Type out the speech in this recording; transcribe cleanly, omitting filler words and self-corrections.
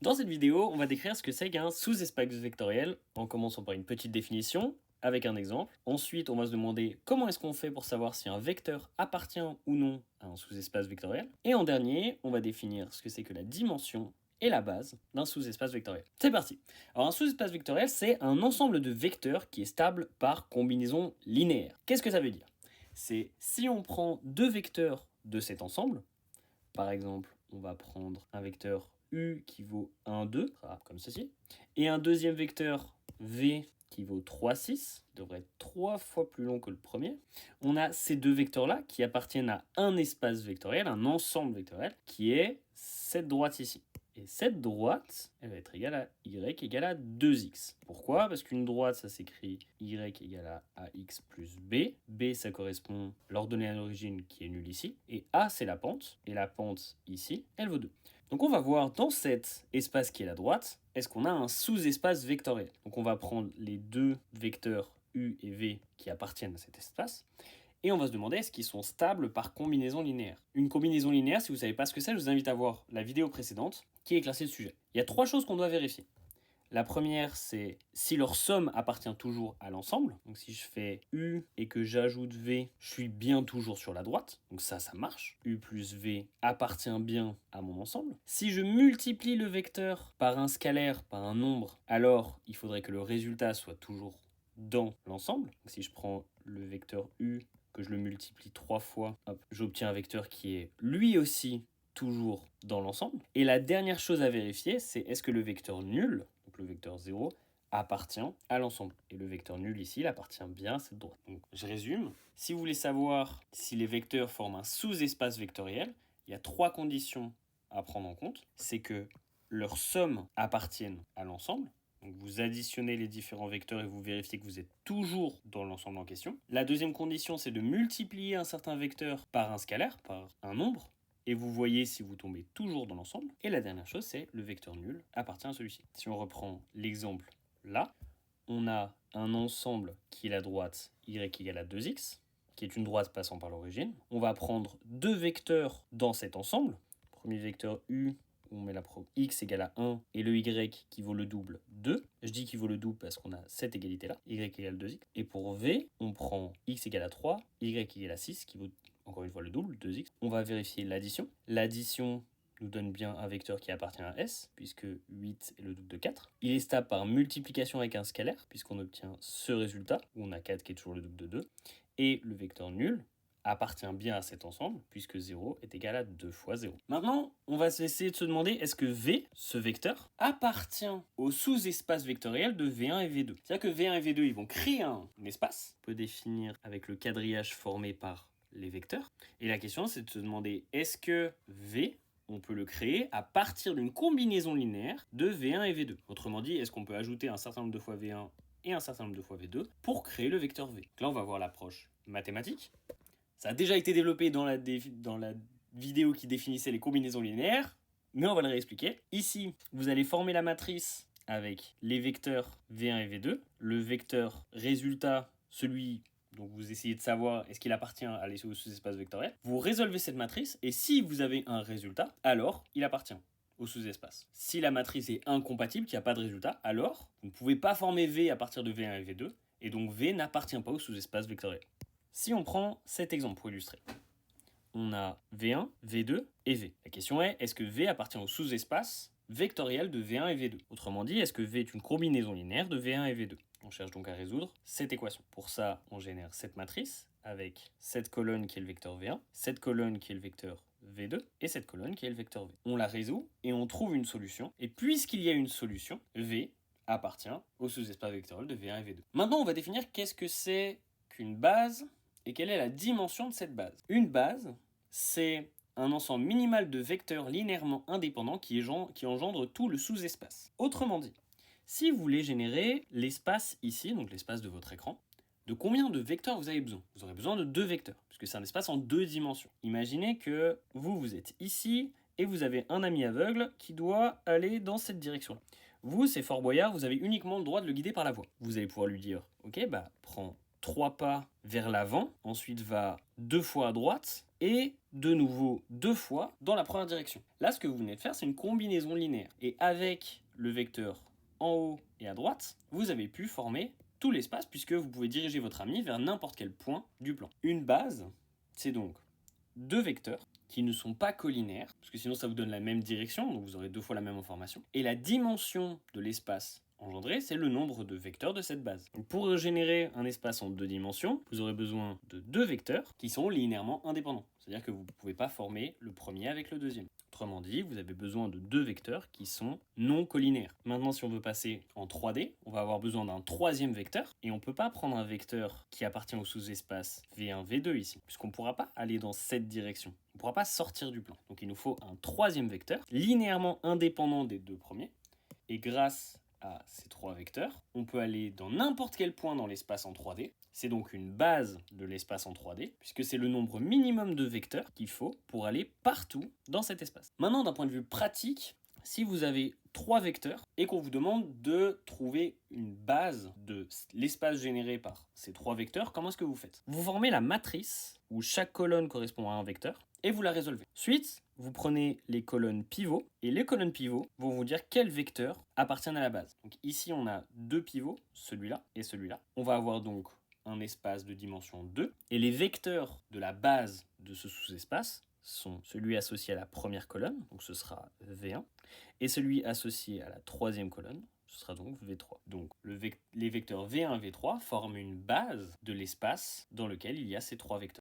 Dans cette vidéo, on va décrire ce que c'est qu'un sous-espace vectoriel, en commençant par une petite définition, avec un exemple. Ensuite, on va se demander comment est-ce qu'on fait pour savoir si un vecteur appartient ou non à un sous-espace vectoriel. Et en dernier, on va définir ce que c'est que la dimension et la base d'un sous-espace vectoriel. C'est parti. Alors un sous-espace vectoriel, c'est un ensemble de vecteurs qui est stable par combinaison linéaire. Qu'est-ce que ça veut dire? C'est si on prend deux vecteurs de cet ensemble, par exemple, on va prendre un vecteur U qui vaut 1, 2, comme ceci, et un deuxième vecteur V qui vaut 3, 6, qui devrait être 3 fois plus long que le premier. On a ces deux vecteurs-là qui appartiennent à un espace vectoriel, un ensemble vectoriel, qui est cette droite ici. Et cette droite, elle va être égale à y égale à 2x. Pourquoi? Parce qu'une droite, ça s'écrit y égale à ax plus b. B, ça correspond à l'ordonnée à l'origine qui est nulle ici. Et a, c'est la pente. Et la pente ici, elle vaut 2. Donc on va voir dans cet espace qui est la droite, est-ce qu'on a un sous-espace vectoriel? Donc on va prendre les deux vecteurs u et v qui appartiennent à cet espace. Et on va se demander est-ce qu'ils sont stables par combinaison linéaire. Une combinaison linéaire, si vous ne savez pas ce que c'est, je vous invite à voir la vidéo précédente qui éclaircit le sujet. Il y a 3 choses qu'on doit vérifier. La première, c'est si leur somme appartient toujours à l'ensemble. Donc si je fais U et que j'ajoute V, je suis bien toujours sur la droite. Donc ça marche. U plus V appartient bien à mon ensemble. Si je multiplie le vecteur par un scalaire, par un nombre, alors il faudrait que le résultat soit toujours dans l'ensemble. Donc si je prends le vecteur U, que je le multiplie 3 fois, j'obtiens un vecteur qui est lui aussi toujours dans l'ensemble. Et la dernière chose à vérifier, c'est est-ce que le vecteur nul, donc le vecteur 0, appartient à l'ensemble. Et le vecteur nul ici, il appartient bien à cette droite. Donc je résume. Si vous voulez savoir si les vecteurs forment un sous-espace vectoriel, il y a 3 conditions à prendre en compte. C'est que leurs sommes appartiennent à l'ensemble. Donc vous additionnez les différents vecteurs et vous vérifiez que vous êtes toujours dans l'ensemble en question. La deuxième condition, c'est de multiplier un certain vecteur par un scalaire, par un nombre. Et vous voyez si vous tombez toujours dans l'ensemble. Et la dernière chose, c'est le vecteur nul appartient à celui-ci. Si on reprend l'exemple là, on a un ensemble qui est la droite y égale à 2x, qui est une droite passant par l'origine. On va prendre deux vecteurs dans cet ensemble. Premier vecteur u, on met la probe x égale à 1 et le y qui vaut le double 2. Je dis qu'il vaut le double parce qu'on a cette égalité là, y égale 2x. Et pour v, on prend x égale à 3, y égale à 6 qui vaut encore une fois le double, 2x. On va vérifier l'addition. L'addition nous donne bien un vecteur qui appartient à S, puisque 8 est le double de 4. Il est stable par multiplication avec un scalaire, puisqu'on obtient ce résultat, où on a 4 qui est toujours le double de 2. Et le vecteur nul appartient bien à cet ensemble, puisque 0 est égal à 2 fois 0. Maintenant, on va essayer de se demander, est-ce que V, ce vecteur, appartient au sous-espace vectoriel de V1 et V2? C'est-à-dire que V1 et V2, ils vont créer un espace. On peut définir avec le quadrillage formé par les vecteurs. Et la question, c'est de se demander, est-ce que V, on peut le créer à partir d'une combinaison linéaire de V1 et V2? Autrement dit, est-ce qu'on peut ajouter un certain nombre de fois V1 et un certain nombre de fois V2 pour créer le vecteur V? Donc là, on va voir l'approche mathématique. Ça a déjà été développé dans la vidéo qui définissait les combinaisons linéaires, mais on va le réexpliquer. Ici, vous allez former la matrice avec les vecteurs V1 et V2. Le vecteur résultat, celui donc vous essayez de savoir est-ce qu'il appartient à les sous-espaces vectoriels. Vous résolvez cette matrice et si vous avez un résultat, alors il appartient au sous-espace. Si la matrice est incompatible, qu'il n'y a pas de résultat, alors vous ne pouvez pas former V à partir de V1 et V2 et donc V n'appartient pas au sous-espace vectoriel. Si on prend cet exemple pour illustrer, on a V1, V2 et V. La question est, est-ce que V appartient au sous-espace vectoriel de V1 et V2? Autrement dit, est-ce que V est une combinaison linéaire de V1 et V2? On cherche donc à résoudre cette équation. Pour ça, on génère cette matrice avec cette colonne qui est le vecteur V1, cette colonne qui est le vecteur V2 et cette colonne qui est le vecteur V. On la résout et on trouve une solution. Et puisqu'il y a une solution, V appartient au sous-espace vectoriel de V1 et V2. Maintenant, on va définir qu'est-ce que c'est qu'une base et quelle est la dimension de cette base. Une base, c'est un ensemble minimal de vecteurs linéairement indépendants qui engendre tout le sous-espace. Autrement dit, si vous voulez générer l'espace ici, donc l'espace de votre écran, de combien de vecteurs vous avez besoin? Vous aurez besoin de 2 vecteurs, puisque c'est un espace en 2 dimensions. Imaginez que vous êtes ici et vous avez un ami aveugle qui doit aller dans cette direction. Vous, c'est Fort Boyard, vous avez uniquement le droit de le guider par la voie. Vous allez pouvoir lui dire, ok, prends 3 pas vers l'avant, ensuite va 2 fois à droite, et de nouveau 2 fois dans la première direction. Là, ce que vous venez de faire, c'est une combinaison linéaire. Et avec le vecteur en haut et à droite, vous avez pu former tout l'espace, puisque vous pouvez diriger votre ami vers n'importe quel point du plan. Une base, c'est donc 2 vecteurs qui ne sont pas collinaires, parce que sinon ça vous donne la même direction, donc vous aurez 2 fois la même information. Et la dimension de l'espace engendré, c'est le nombre de vecteurs de cette base. Donc pour générer un espace en 2 dimensions, vous aurez besoin de 2 vecteurs qui sont linéairement indépendants. C'est-à-dire que vous ne pouvez pas former le premier avec le deuxième. Autrement dit, vous avez besoin de 2 vecteurs qui sont non collinaires. Maintenant, si on veut passer en 3D, on va avoir besoin d'un troisième vecteur, et on ne peut pas prendre un vecteur qui appartient au sous-espace V1, V2 ici, puisqu'on ne pourra pas aller dans cette direction. On ne pourra pas sortir du plan. Donc il nous faut un troisième vecteur, linéairement indépendant des 2 premiers, et grâce à ces 3 vecteurs, on peut aller dans n'importe quel point dans l'espace en 3D. C'est donc une base de l'espace en 3D, puisque c'est le nombre minimum de vecteurs qu'il faut pour aller partout dans cet espace. Maintenant, d'un point de vue pratique, si vous avez 3 vecteurs et qu'on vous demande de trouver une base de l'espace généré par ces 3 vecteurs, comment est-ce que vous faites? Vous formez la matrice où chaque colonne correspond à un vecteur et vous la résolvez. Ensuite, vous prenez les colonnes pivots et les colonnes pivots vont vous dire quels vecteurs appartiennent à la base. Donc ici, on a 2 pivots, celui-là et celui-là. On va avoir donc un espace de dimension 2 et les vecteurs de la base de ce sous-espace sont celui associé à la première colonne, donc ce sera V1, et celui associé à la troisième colonne, ce sera donc V3. Donc les vecteurs V1 et V3 forment une base de l'espace dans lequel il y a ces 3 vecteurs.